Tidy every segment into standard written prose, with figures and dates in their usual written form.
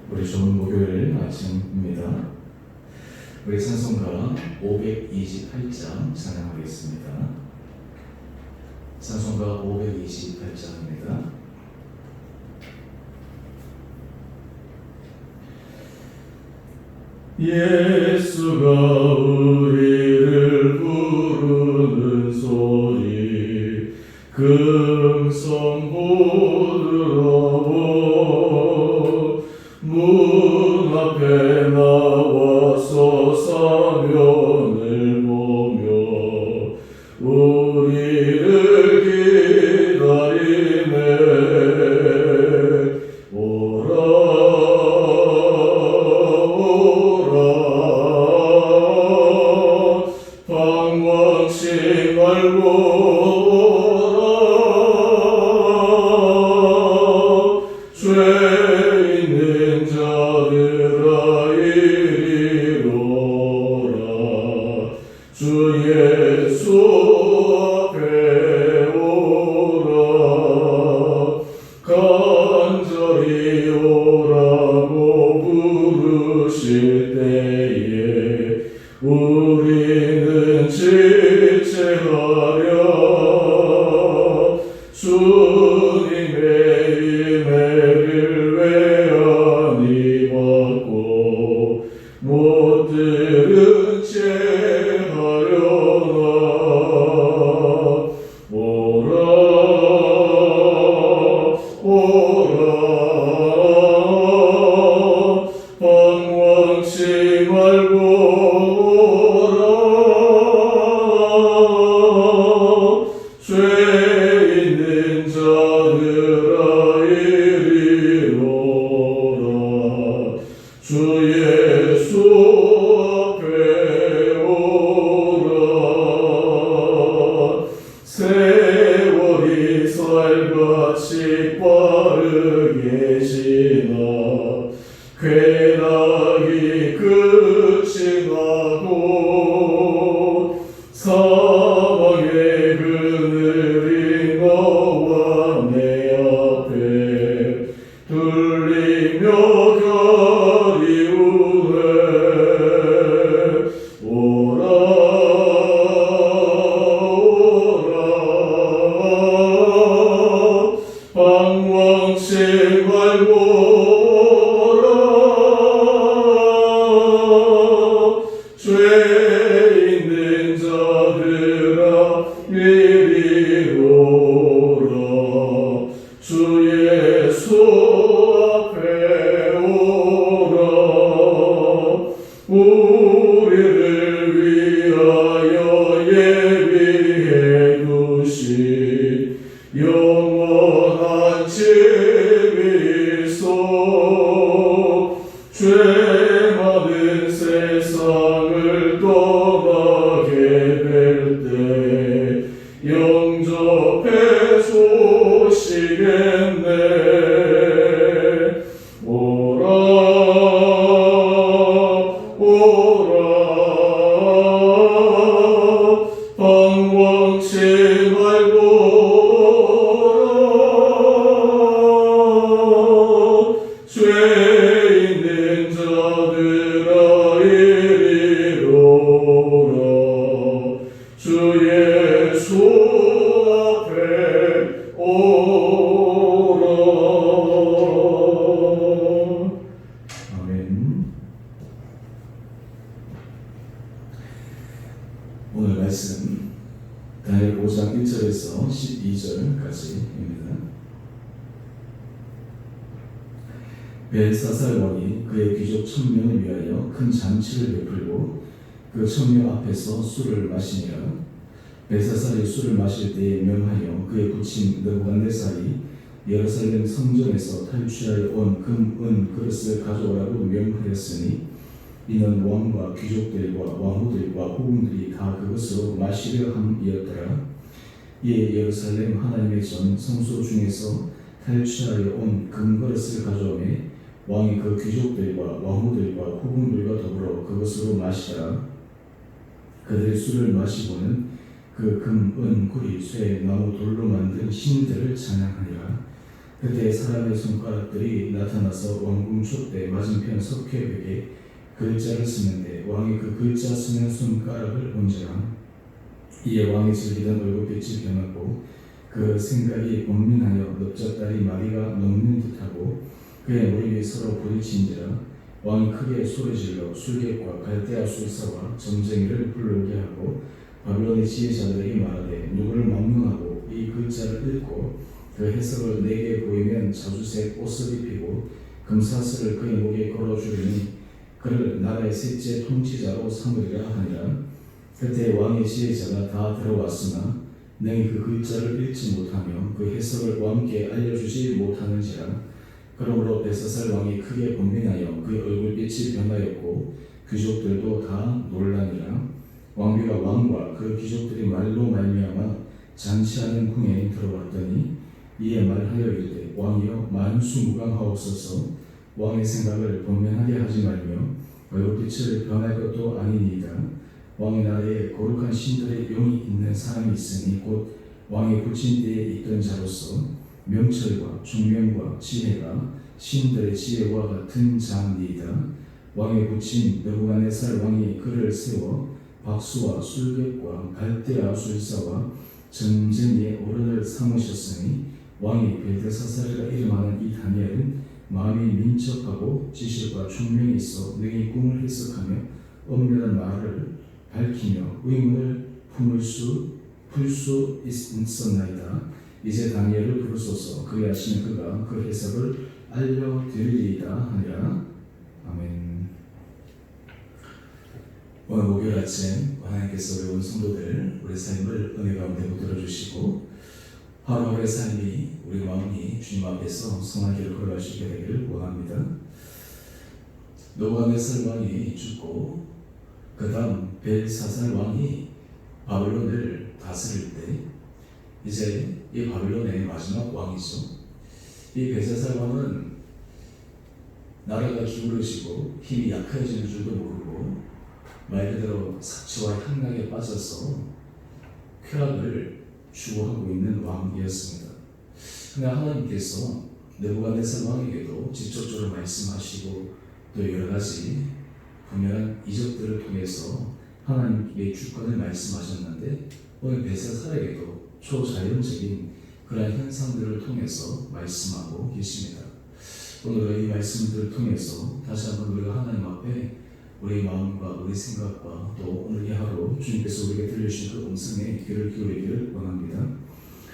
우리 좋은 목요일 아침입니다. 우리 찬송가 528장 찬양하겠습니다. 찬송가 528장입니다. 예수가 우리를 부르는 소리 금성부 들어보 문 앞에 나와서 사면을 보며 우리를 기다리네. 오라 오라 방황치 말고 우리는 지체하려 주님의 은혜를 왜 아니 받고 못 들은 채 하려나. 오라 오라 방황치 말고 세월이 살같이 빠르게 지나 쾌락이 끝이 나고 사망의 그늘이 너와 내 앞에 둘리며 가리우네. 오라 방황치 말고 죄 있는 자들아 이리 오라. 주 예수 앞에 오라. 우리를 위하여 예비해 두신 영원한 집일소. 죄 많은 세상을 떠나게 될 때 영접해 주시겠네. 오라 오라 방황치 말고 죄 있는 자들아 이리 오라. 주 예수 앞에 오라. 아멘. 오늘 말씀 다니엘 5장 1절에서 12절까지입니다. 벨사살 왕이 그의 귀족 1000명을 위하여 큰 잔치를 베풀고 그 1000명 앞에서 술을 마시니라. 벨사살이 술을 마실 때에 명하여 그의 부친 느부갓네살이 예루살렘 성전에서 탈취하여 온 금, 은 그릇을 가져오라고 명하였으니 이는 왕과 귀족들과 왕후들과 후궁들이 다 그것으로 마시려 함이었더라. 이에 예루살렘 하나님의 전 성소 중에서 탈취하여 온 금그릇을 가져오매 왕이 그 귀족들과 왕후들과 후궁들과 더불어 그것으로 마시라. 그들이 술을 마시고는 그 금, 은, 구리, 쇠, 나무, 돌로 만든 신들을 찬양하니라. 그때 사람의 손가락들이 나타나서 왕궁 촛대 맞은편 석회벽에 글자를 쓰는데 왕이 그 글자 쓰는 손가락을 본지라. 이에 왕이 즐기던 얼굴빛이 변하고 그 생각이 번민하여 넙적다리 마디가 녹는 듯하고 그의 머리 위에 서로 부딪힌지라. 왕이 크게 소리질러 술객과 갈대아 술사와 점쟁이를 불러오게 하고 바빌론의 지혜자들에게 말하되 누구를 망명하고 이 글자를 읽고 그 해석을 내게 보이면 자주색 옷을 입히고 금사슬을 그의 목에 걸어주리니 그를 나라의 셋째 통치자로 삼으리라 하니라. 그때 왕의 지혜자가 다 들어왔으나 능히 그 글자를 읽지 못하며 그 해석을 왕께 알려주지 못하는지라. 그러므로 벨사살 왕이 크게 번민하여 그의 얼굴빛이 변하였고 귀족들도 다 놀라니라. 왕비가 왕과 그 귀족들이 말로 말미암아 잔치하는 궁에 들어왔더니 이에 말하여 이르되 왕이여 만수무강하옵소서. 왕의 생각을 번민하게 하지 말며 얼굴빛을 변할 것도 아니니이다. 왕의 나라에 거룩한 신들의 영이 있는 사람이 있으니 곧 왕이 굳힌 때에 있던 자로서 명철과 총명과 지혜가 신들의 지혜와 같은 자니이다. 왕의 굳힌 느부갓네살 왕이 그를 세워 박수와 술객과 갈대아 술사와 점쟁이의 어른을 삼으셨으니 왕이 벨드사살이라 이름하는 이 다니엘은 마음이 민첩하고 지식과 총명이 있어 능히 꿈을 해석하며 엄밀한 말을 밝히며 의문을 풀 수 있었나이다. 이제 다니엘을 부르소서. 그리하시면 그가 그 해석을 알려드리리이다 하니라. 아멘. 오늘 목요일 아침 하나님께서 우리 온 성도들 우리 삶을 은혜 가운데 붙들어 주시고 하루하루의 삶이 우리 마음이 주님 앞에서 선한 길을 걸어갈 수 있게 되기를 원합니다. 느부갓네살 왕이 죽고 그 다음 벨사살 왕이 바벨론을 다스릴 때 이제 이 바벨론의 마지막 왕이죠. 이 벨사살 왕은 나라가 기울어지고 힘이 약해지는 줄도 모르고 말 그대로 사치와 향락에 빠져서 쾌락을 추구하고 있는 왕이었습니다. 그러나 하나님께서 느부갓네살 왕에게도 직접적으로 말씀하시고 또 여러 가지 분명한 이적들을 통해서 하나님의 주권을 말씀하셨는데 오늘 벨사살에게도 초자연적인 그런 현상들을 통해서 말씀하고 계십니다. 오늘 이 말씀들을 통해서 다시 한번 우리가 하나님 앞에 우리 마음과 우리 생각과 또 오늘 이 하루 주님께서 우리에게 들려주신 그 음성에 귀를 기울이기를 원합니다.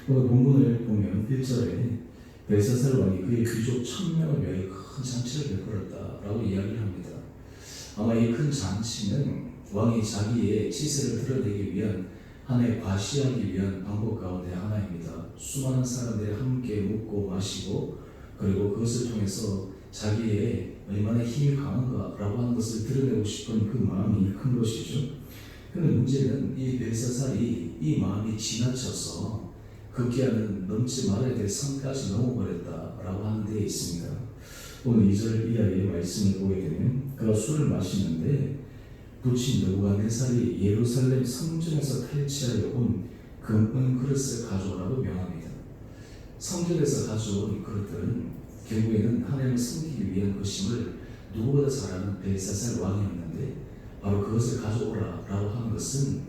오늘 본문을 보면 1절에 벨사살 왕이 그의 귀족 1000명을 위하여 큰 잔치를 베풀었다라고 이야기를 합니다. 아마 이 큰 잔치는 왕이 자기의 지세를 드러내기 위한 하나의 과시하기 위한 방법 가운데 하나입니다. 수많은 사람들이 함께 먹고 마시고 그리고 그것을 통해서 자기의 얼마나 힘이 강한가라고 하는 것을 드러내고 싶은 그 마음이 큰 것이죠. 그런데 문제는 이 벨사살이 이 마음이 지나쳐서 급기야는 넘지 말아야 될 선까지 넘어버렸다라고 하는 데에 있습니다. 오늘 2절 이하의 말씀을 보게 되면 그가 술을 마시는데 부친 느부갓네살이 예루살렘 성전에서 탈취하여 온 금은 그릇을 가져오라고 명합니다. 성전에서 가져온 그릇들은 결국에는 하나님을 섬기기 위한 것임을 누구보다 잘 아는 벨사살 왕이었는데 바로 그것을 가져오라라고 하는 것은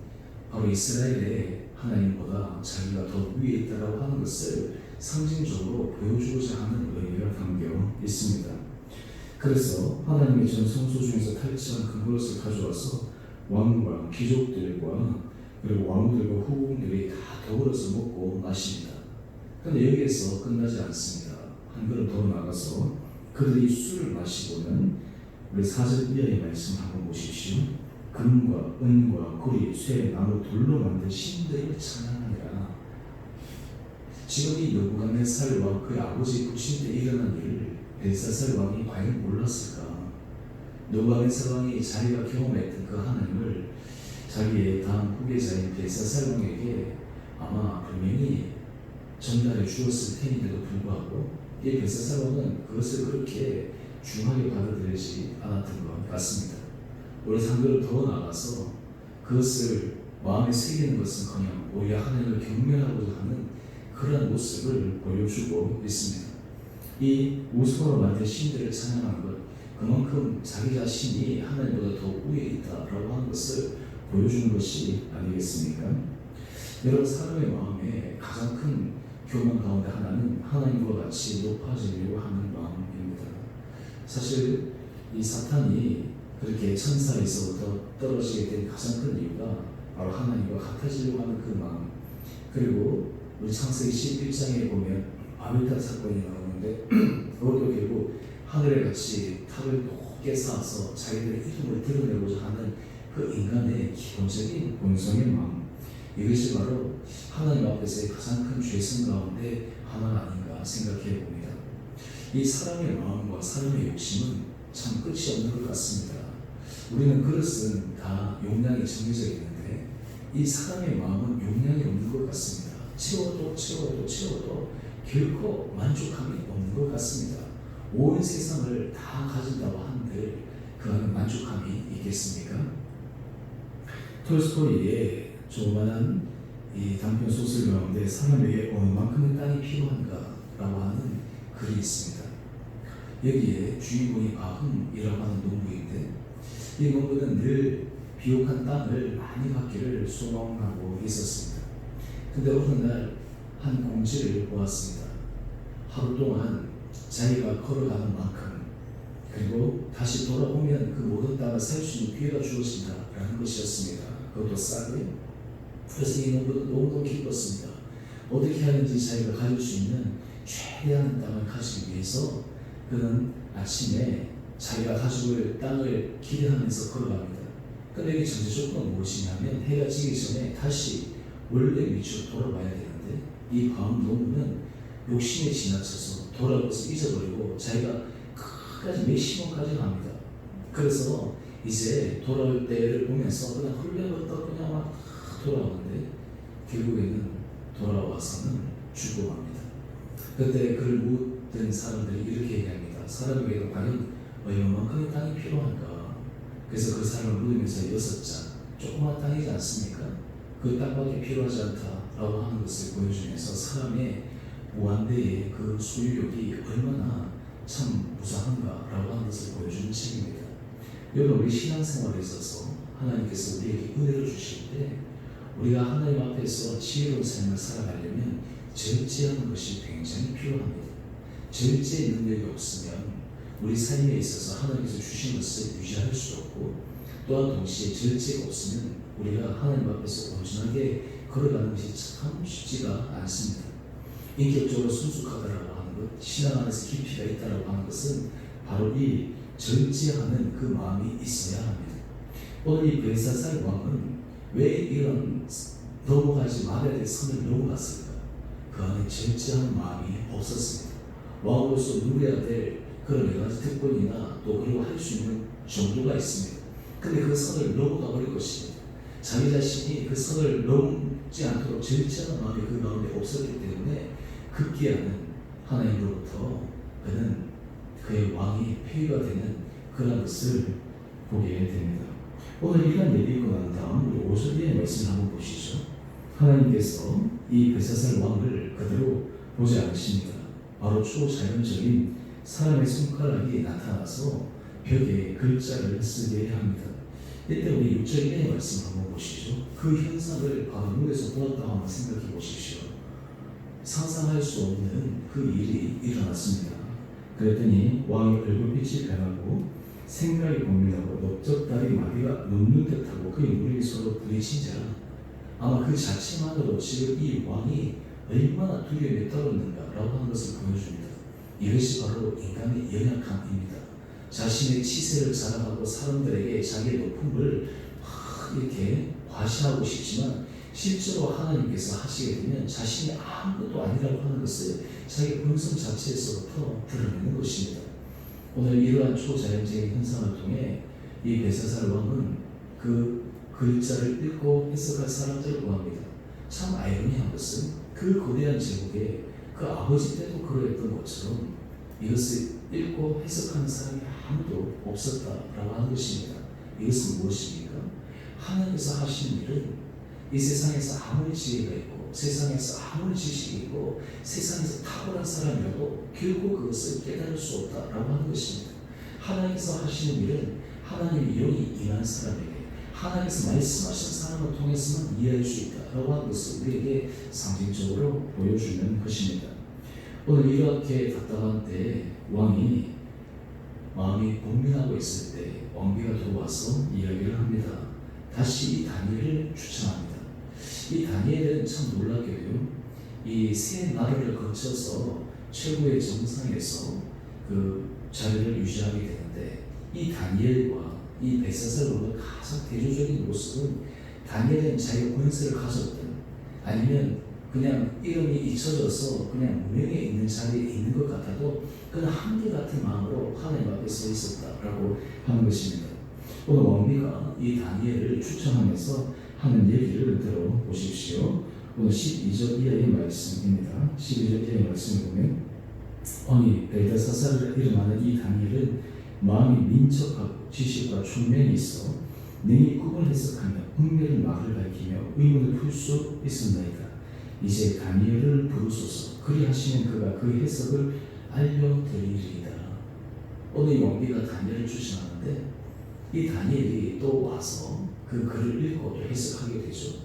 바로 이스라엘의 하나님보다 자기가 더 위에 있다라고 하는 것을 상징적으로 보여주고자 하는 의미가 담겨 있습니다. 그래서 하나님의 전 성소 중에서 탈취한 그 그릇을 가져와서 왕과 귀족들과 그리고 왕들과 후궁들이 다 더불어서 먹고 마십니다. 그런데 여기에서 끝나지 않습니다. 한 걸음 더 나가서 그들이 술을 마시고는 우리 4절 이하의 말씀 한번 보십시오. 금과 은과 구리, 쇠, 나무, 돌로 만든 신들을 찬양하니라. 지금 이 느부갓네살 왕 그의 아버지 부친 때 일어난 일을 벨사살 왕이 과연 몰랐을까? 느부갓네살 왕이 자기가 경험했던 그 하나님을 자기의 다음 후계자인 벨사살 왕에게 아마 분명히 전달해 주었을 테니데도 불구하고 이 벨사살 왕은 그것을 그렇게 중하게 받아들이지 않았던 것 같습니다. 우리 상대로 더 나아가서 그것을 마음에 새기는 것은커녕 오히려 하나님을 경멸하고자 하는 그런 모습을 보여주고 있습니다. 이 우스고로 만든 신들을 찬양하는 것, 그만큼 자기 자신이 하나님보다 더 위에 있다라고 하는 것을 보여주는 것이 아니겠습니까? 여러분, 사람의 마음에 가장 큰 교만 가운데 하나는 하나님과 같이 높아지려고 하는 마음입니다. 사실 이 사탄이 그렇게 천사에서부터 떨어지게 된 가장 큰 이유가 바로 하나님과 같아지려고 하는 그 마음. 그리고 우리 창세기 11장에 보면 아밀탑 사건이 나오는데 그것도 결국 하늘에 같이 탑을 높게 쌓아서 자기들의 이름을 드러내고자 하는 그 인간의 기본적인 본성의 마음, 이것이 바로 하나님 앞에서의 가장 큰 죄성 가운데 하나가 아닌가 생각해 봅니다. 이 사람의 마음과 사람의 욕심은 참 끝이 없는 것 같습니다. 우리는 그릇은 다 용량이 정해져 있는데 이 사람의 마음은 용량이 없는 것 같습니다. 채워도 결코 만족함이 없는 것 같습니다. 온 세상을 다 가진다고 한들 그 안에 만족함이 있겠습니까? 톨스토이의 조그만한 이 단편 소설 가운데 사람에게 어느 만큼의 땅이 필요한가 라고 하는 글이 있습니다. 여기에 주인공이 바흠이라고 하는 농부인데 이 농부는 늘 비옥한 땅을 많이 갖기를 소망하고 있었습니다. 근데 어느 날 한 공지를 보았습니다. 하루 동안 자기가 걸어가는 만큼 그리고 다시 돌아오면 그 모든 땅을 살 수 있는 기회가 주어진다라는 것이었습니다. 그것도 싸게. 그래서 이 농부는 너무너무 기뻤습니다. 어떻게 하는지 자기가 가질 수 있는 최대한 땅을 가지기 위해서 그는 아침에 자기가 가지고 올 땅을 기대하면서 걸어갑니다. 그런데 이 전제 조건은 무엇이냐면 해가 지기 전에 다시 원래 위치로 돌아와야 되는데 이 바움 농부는 욕심에 지나쳐서 돌아올 것을 잊어버리고 자기가 끝까지 맥시멈까지 갑니다. 그래서 이제 돌아올 때를 보면서 그냥 흘려버렸다 그냥 막 돌아오는데 결국에는 돌아와서는 죽어갑니다. 그때 그를 묻던 사람들이 이렇게 얘기합니다. 사람에게 과연 얼마만큼의 땅이 필요한가? 그래서 그 사람을 묻으면서 6장 조그만 땅이지 않습니까? 그 땅밖에 필요하지 않다라고 하는 것을 보여주면서 사람의 무한대의 그 소유욕이 얼마나 참 무상한가라고 하는 것을 보여주는 책입니다. 여러분, 우리 신앙생활에 있어서 하나님께서 우리에게 은혜를 주실 때 우리가 하나님 앞에서 지혜로운 삶을 살아가려면 절제하는 것이 굉장히 필요합니다. 절제의 능력이 없으면 우리 삶에 있어서 하나님께서 주신 것을 유지할 수 없고 또한 동시에 절제가 없으면 우리가 하나님 앞에서 온전하게 걸어가는 것이 참 쉽지가 않습니다. 인격적으로 순수하다라고 하는 것, 신앙 안에서 깊이가 있다라고 하는 것은 바로 이 절제하는 그 마음이 있어야 합니다. 오늘 이 벨사살 왕은 왜 이런 넘어가지 말아야 될 선을 넘어갔을까? 그 안에 절제하는 마음이 없었습니다. 왕으로서 누려야 될 그런 여러 가지 특권이나 또 그리고 할 수 있는 정도가 있습니다. 근데 그 선을 넘어가 버릴 것입니다. 자기 자신이 그 선을 넘지 않도록 절제하는 마음이 그 가운데 없었기 때문에 급기야는 하나님으로부터 그는 그의 왕이 폐위가 되는 그런 것을 보게 됩니다. 오늘 이런 얘기 읽고 난 다음 우리 5절의 말씀을 한번 보시죠. 하나님께서 이 벨사살 왕을 그대로 보지 않으십니다. 바로 초자연적인 사람의 손가락이 나타나서 벽에 글자를 쓰게 합니다. 이때 우리 6절의 말씀 한번 보시죠. 그 현상을 바로 눈에서 보았다고 한번 생각해 보십시오. 상상할 수 없는 그 일이 일어났습니다. 그랬더니 왕의 얼굴빛이 변하고 생각이 고민하고 넓적다리 마디가 눕는 듯하고 그의 무릎이 서로 부딪힌지라. 아마 그 자체만으로 지금 이 왕이 얼마나 두려움에 떨었는가라고 하는 것을 보여줍니다. 이것이 바로 인간의 연약함입니다. 자신의 치세를 자랑하고 사람들에게 자기의 높음을 막 이렇게 과시하고 싶지만 실제로 하나님께서 하시게 되면 자신이 아무것도 아니라고 하는 것을 자기 본성 자체에서부터 드러내는 것입니다. 오늘 이러한 초자연적인 현상을 통해 이 벨사살 왕은 그 글자를 읽고 해석할 사람들을 구합니다. 참 아이러니한 것은 그 거대한 제국에 그 아버지 때도 그러했던 것처럼 이것을 읽고 해석하는 사람이 아무도 없었다라고 하는 것입니다. 이것은 무엇입니까? 하나님께서 하시는 일은 이 세상에서 아무리 지혜가 있고 세상에서 아무리 지식이 있고 세상에서 탁월한 사람이라도 결코 그것을 깨달을 수 없다라고 하는 것입니다. 하나님께서 하시는 일은 하나님의 영이 임한 사람에게, 하나님께서 말씀하신 사람을 통해서만 이해할 수 있다라고 하는 것을 우리에게 상징적으로 보여주는 것입니다. 오늘 이렇게 답답한 때 왕이 마음이 고민하고 있을 때 왕비가 들어와서 이야기를 합니다. 다시 이 다니엘을 추천합니다. 이 다니엘은 참 놀랍게도요, 이 세 나라를 거쳐서 최고의 정상에서 그 자리를 유지하게 되는데, 이 다니엘과 이 벨사살 왕의 가장 대조적인 모습은, 다니엘은 자기 권세를 가졌든 아니면 그냥 이름이 잊혀져서 그냥 무명에 있는 자리에 있는 것 같아도 그는 한결같은 마음으로 하나님 앞에 서 있었다라고 하는 것입니다. 오늘 왕비가 이 다니엘을 추천하면서 하는 얘기를 들어보십시오. 오늘 12절 이하의 말씀입니다. 12절 이하의 말씀을 보면, 왕이 벨사살을 이름하는 이 다니엘은 마음이 민첩하고 지식과 총명이 있어 능히 꿈을 해석하며 은밀한 말을 밝히며 의문을 풀 수 있었나이다. 이제 다니엘을 부르소서. 그리하시면 그가 그 해석을 알려드리리이다. 오늘 이 왕비가 다니엘을 추천하는데, 이 다니엘이 또 와서 그 글을 읽고 또 해석하게 되죠.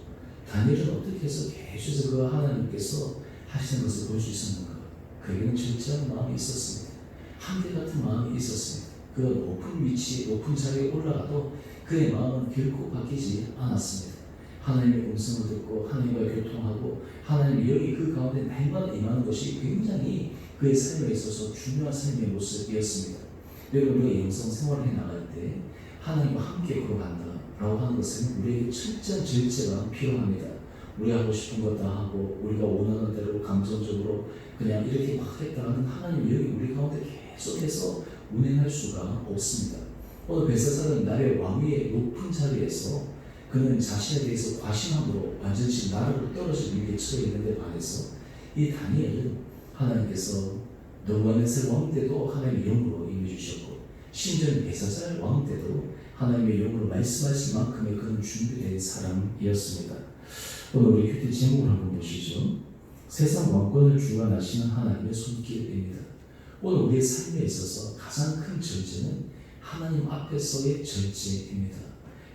다니엘은 어떻게 해석해주셔서 그 하나님께서 하시는 것을 볼 수 있었는가? 그에게는 철저한 마음이 있었습니다. 한결같은 마음이 있었습니다. 그가 높은 위치, 높은 자리에 올라가도 그의 마음은 결코 바뀌지 않았습니다. 하나님의 음성을 듣고 하나님과 교통하고 하나님의 영이 그 가운데 날마다 임하는 것이 굉장히 그의 삶에 있어서 중요한 삶의 모습이었습니다. 여러분, 우리가 영성 생활을 해나갈 때 하나님과 함께 걸어간다라고 하는 것은 우리에게 철저한 절제가 필요합니다. 우리가 하고 싶은 것 다 하고 우리가 원하는 대로 감정적으로 그냥 이렇게 막 했다가는 하나님의 영이 우리 가운데 계속해서 운행할 수가 없습니다. 오늘 벨사살은 나라의 왕위의 높은 자리에서 그는 자신에 대해서 과신함으로 완전히 나라로 떨어져 위기에 처해 있는데 반해서 이 다니엘은 하나님께서 느부갓네살 왕 때도 하나님의 영으로 임해주셨고, 심지어 벨사살 왕 때도 하나님의 영으로 말씀하실 만큼의 그런 준비된 사람이었습니다. 오늘 우리 큐티 제목을 한번 보시죠. 세상 왕권을 주관하시는 하나님의 손길입니다. 오늘 우리의 삶에 있어서 가장 큰 절제는 하나님 앞에서의 절제입니다.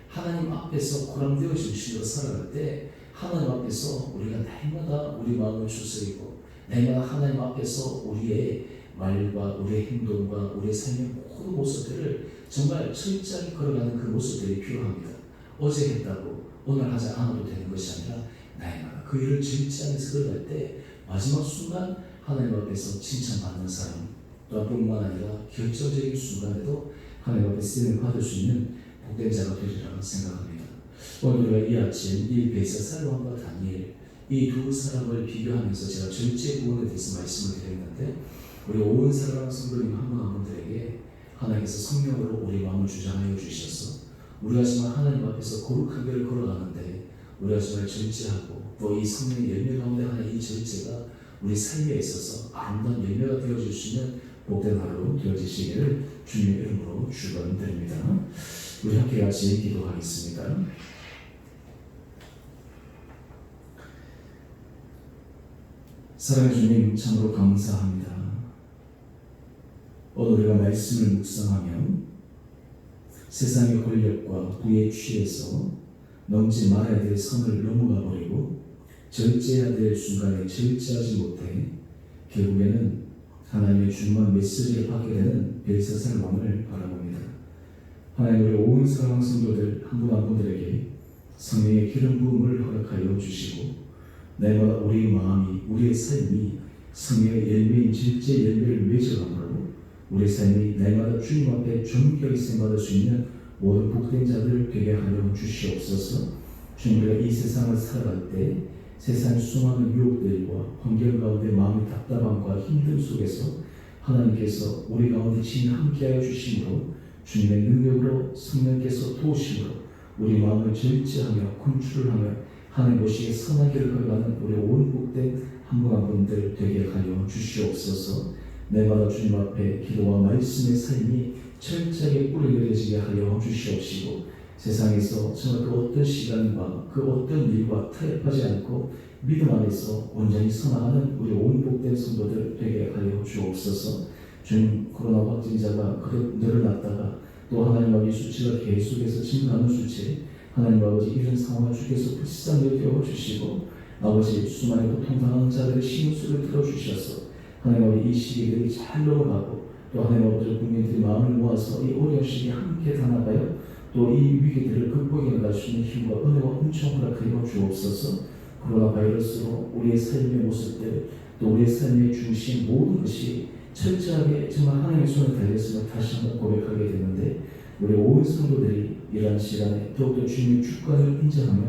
하나님 앞에서 고람되어진 신으로 살아갈 때 하나님 앞에서 우리가 날마다 우리 마음을 추스리고 날마다 하나님 앞에서 우리의 말과 우리의 행동과 우리의 삶의 모든 모습들을 정말 철저하게 걸어가는 그 모습들이 필요합니다. 어제 했다고 오늘 하지 않아도 되는 것이 아니라 날마다 그 일을 절제하면서 걸어갈 때 마지막 순간 하나님 앞에서 칭찬받는 사람, 또한 뿐만 아니라 결정적인 순간에도 하나님 앞에 쓰임을 받을 수 있는 복된 자가 되리라고 생각합니다. 오늘 우리가 이 아침 이 벨사살 왕과 다니엘 이 두 사람을 비교하면서 제가 절제 구원에 대해서 말씀을 드렸는데, 우리 온 사랑하는 성도님 한 분 한 분들에게 하나님께서 성령으로 우리 마음을 주장하여 주셔서 우리가 정말 하나님 앞에서 거룩한 길을 걸어가는데 우리가 정말 절제하고 또 이 성령의 열매 가운데 하나의 이 절제가 우리 삶에 있어서 아름다운 열매가 되어질 수 있는 복된 하루 되어지시기를 주님의 이름으로 축원드립니다. 우리 함께 같이 기도하겠습니다. 사랑의 주님, 참으로 감사합니다. 오늘 우리가 말씀을 묵상하며 세상의 권력과 부에 취해서 넘지 말아야 될 선을 넘어가 버리고 절제해야 될 순간에 절제하지 못해 결국에는 하나님의 중요한 메시지를 받게 되는 벨사살 왕을 바라봅니다. 하나님, 우리 온 사랑하는 성도들 한 분 한 분들에게 성령의 기름 부음을 허락하여 주시고 날마다 우리의 마음이, 우리의 삶이 성령의 열매인 질제 열매를 맺어가므로 우리의 삶이 날마다 주님 앞에 존귀하게 쓰임받을 수 있는 모든 복된 자들 되게 하여 주시옵소서. 주님, 우리가 이 세상을 살아갈 때 세상 수많은 유혹들과 환경 가운데 마음의 답답함과 힘듦 속에서 하나님께서 우리 가운데 친히 함께하여 주심으로 주님의 능력으로 성령께서 도우심으로 우리 마음을 절제하며 컨트롤하며 하나님 보시기에 선한 길을 걸어가는 우리 온 복된 한 분 한 분들 되게 하여 주시옵소서. 날마다 주님 앞에 기도와 말씀의 삶이 철저하게 뿌리내려지게 하여 주시옵시고 세상에서 정말 그 어떤 시간과 그 어떤 일과 타협하지 않고 믿음 안에서 온전히 서나가는 우리 온 복된 성도들 되게 하여 주옵소서. 주님, 코로나 확진자가 그릇 늘어났다가 또 하나님 아버지 수치가 계속해서 증가하는 수치, 하나님 아버지 이런 상황을 주께서 불쌍히 여겨주시고 아버지 수많은 고통당하는 자들의 심수를 들어주셔서 하나님 아버지 이 시기들이 잘 넘어가고 또 하나님 아버지 국민들이 마음을 모아서 이 어려운 시기에 함께 다나가요 또 이 위기들을 극복해 나갈 수 있는 힘과 은혜와 은총을 허락하여 주옵소서. 코로나 바이러스로 우리의 삶의 모습들 또 우리의 삶의 중심 모든 것이 철저하게 정말 하나님의 손에 달렸음을 다시 한번 고백하게 되는데 우리 온 성도들이 이러한 시간에 더욱더 주님의 주권을 인정하며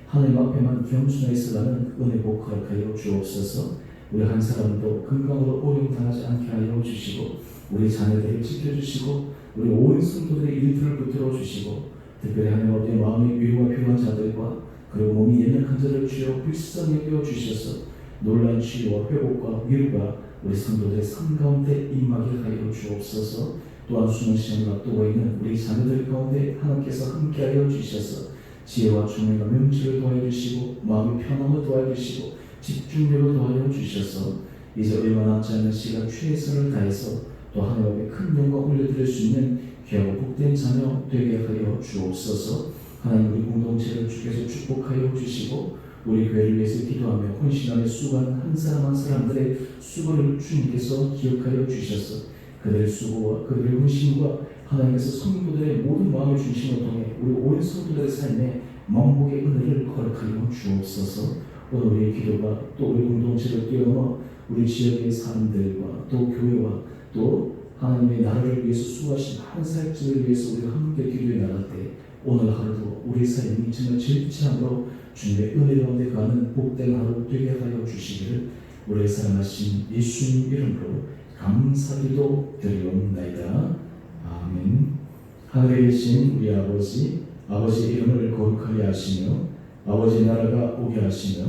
하나님 앞에만 겸손하게 서가는 은혜 복 허락하여 주옵소서. 우리 한 사람도 건강으로 어려움 당하지 않게 하여 주시고 우리 자녀들을 지켜주시고 우리 온 성도들의 일들을 붙들어 주시고 특별히 하나님 아버지의 마음의 위로가 필요한 자들과 그리고 몸이 연약한 자를 주여 불쌍히 여겨 주셔서 놀라운 치유와 회복과 위로가 우리 성도들의 삶 가운데 임하게 하여 주옵소서. 또한 수능 시험을 앞두고 있는 우리 자녀들 가운데 하나님께서 함께하여 주셔서 지혜와 총명과 명철을 도와주시고 마음의 편함을 도와주시고 집중력을 도와주셔서 이제 얼마 남지 않은 시간 최선을 다해서 또 하나님 앞에 큰 영광 올려드릴 수 있는 귀하고 복된 자녀 되게 하여 주옵소서. 하나님 우리 공동체를 주께서 축복하여 주시고 우리 교회를 위해서 기도하며 헌신하며 수고하는 한 사람 한 사람들의 수고를 주님께서 기억하여 주셔서 그들의 수고와 그들의 헌신과 하나님께서 성도들의 모든 마음의 중심을 통해 우리 온 성도들의 삶에 만복의 은혜를 허락하여 주옵소서. 오늘 우리의 기도가 또 우리 공동체를 뛰어넘어 우리 지역의 사람들과 또 교회와 또 하나님의 나라를 위해서 수고하신 한 사역자를 위해서 우리가 함께 기도해 나갈 때 오늘 하루도 우리 삶이 정말 질투함으로 주님의 은혜 가운데 가는 복된 하루 되게 하여 주시기를 우리의 사랑하신 예수님 이름으로 감사기도 드리옵나이다. 아멘. 하늘에 계신 우리 아버지, 아버지의 이름을 거룩하게 하시며 아버지의 나라가 오게 하시며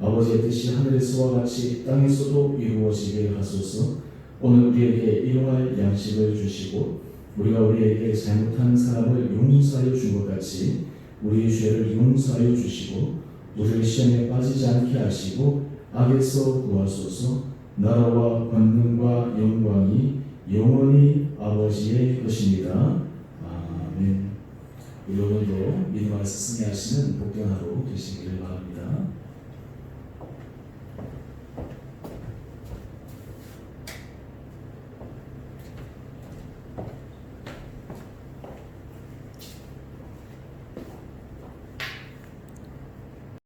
아버지의 뜻이 하늘에서와 같이 땅에서도 이루어지게 하소서. 오늘 우리에게 일용할 양식을 주시고 우리가 우리에게 잘못한 사람을 용서하여 준 것 같이 우리의 죄를 용서하여 주시고 우리를 시험에 빠지지 않게 하시고 악에서 구하소서. 나라와 권능과 영광이 영원히 아버지의 것입니다. 아멘. 오늘도 믿음 안에서 승리하시는 복된 하루 되시기를 바랍니다.